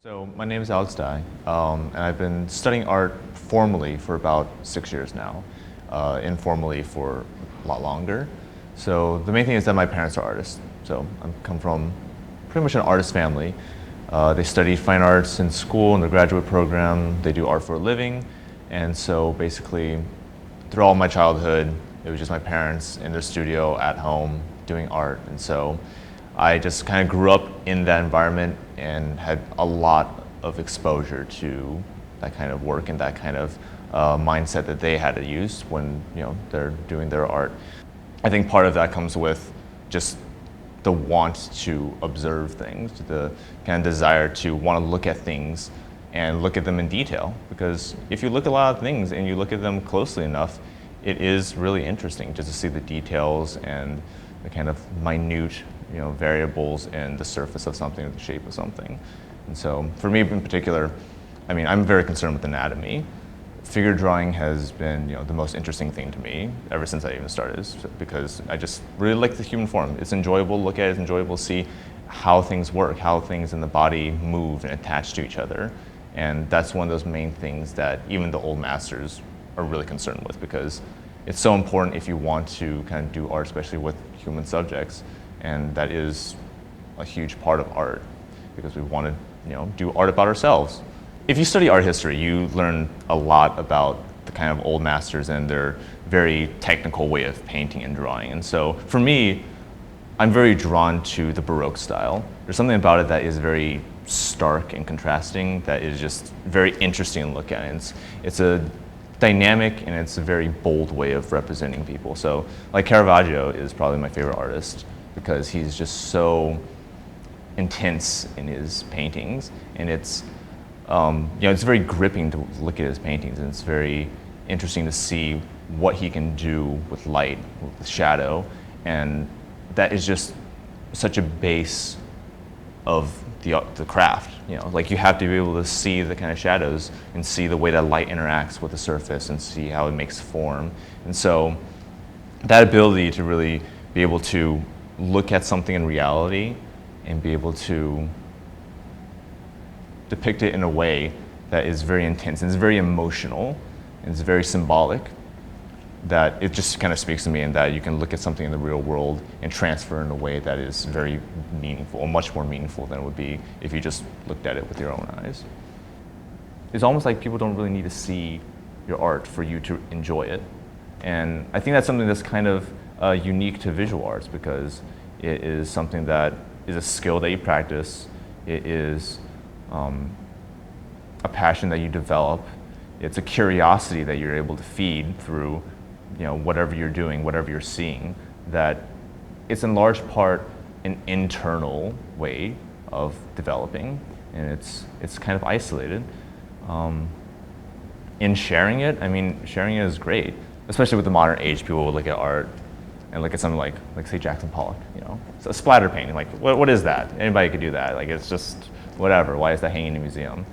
So my name is Alex Dai, and I've been studying art formally for about 6 years now, informally for a lot longer. So the main thing is that my parents are artists. So I come from pretty much an artist family. They study fine arts in school in the graduate program. They do art for a living. And so basically, through all my childhood, it was just my parents in their studio at home doing art. And so I just kind of grew up in that environment and had a lot of exposure to that kind of work and that kind of mindset that they had to use when they're doing their art. I think part of that comes with just the want to observe things, the kind of desire to want to look at things and look at them in detail. Because if you look at a lot of things and you look at them closely enough, it is really interesting just to see the details and the kind of minute variables in the surface of something or the shape of something. And so for me in particular, I'm very concerned with anatomy. Figure drawing has been the most interesting thing to me ever since I even started, because I just really like the human form. It's enjoyable to look at, it's enjoyable to see how things work, how things in the body move and attach to each other. And that's one of those main things that even the old masters are really concerned with, because it's so important if you want to kind of do art, especially with human subjects. And that is a huge part of art, because we want to do art about ourselves. If you study art history, you learn a lot about the kind of old masters and their very technical way of painting and drawing. And so for me, I'm very drawn to the Baroque style. There's something about it that is very stark and contrasting that is just very interesting to look at. It's a dynamic and it's a very bold way of representing people. So like Caravaggio is probably my favorite artist, because he's just so intense in his paintings, and it's very gripping to look at his paintings, and it's very interesting to see what he can do with light, with shadow, and that is just such a base of the craft. Like you have to be able to see the kind of shadows and see the way that light interacts with the surface and see how it makes form. And so that ability to really be able to look at something in reality and be able to depict it in a way that is very intense and it's very emotional and it's very symbolic, that it just kind of speaks to me, and that you can look at something in the real world and transfer in a way that is very meaningful, much more meaningful than it would be if you just looked at it with your own eyes. It's almost like people don't really need to see your art for you to enjoy it. And I think that's something that's kind of unique to visual arts, because it is something that is a skill that you practice. It is a passion that you develop. It's a curiosity that you're able to feed through whatever you're doing, whatever you're seeing, that it's in large part an internal way of developing, and it's kind of isolated. In sharing it, sharing it is great, especially with the modern age. People will look at art and look at something like say Jackson Pollock, it's a splatter painting. Like, what is that? Anybody could do that. Like, it's just whatever. Why is that hanging in a museum?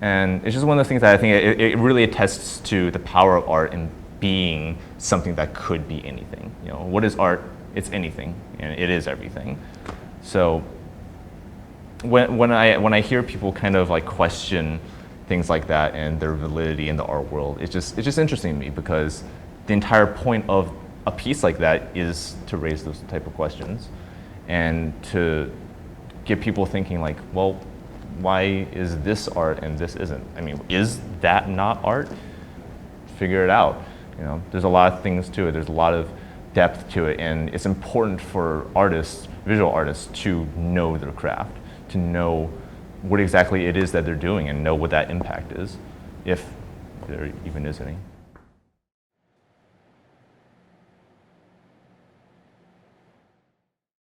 And it's just one of those things that I think it really attests to the power of art in being something that could be anything. What is art? It's anything, and it is everything. So when I hear people kind of like question things like that and their validity in the art world, it's just interesting to me, because the entire point of a piece like that is to raise those type of questions and to get people thinking like, well, why is this art and this isn't? Is that not art? Figure it out. There's a lot of things to it. There's a lot of depth to it, and it's important for artists, visual artists, to know their craft, to know what exactly it is that they're doing and know what that impact is, if there even is any.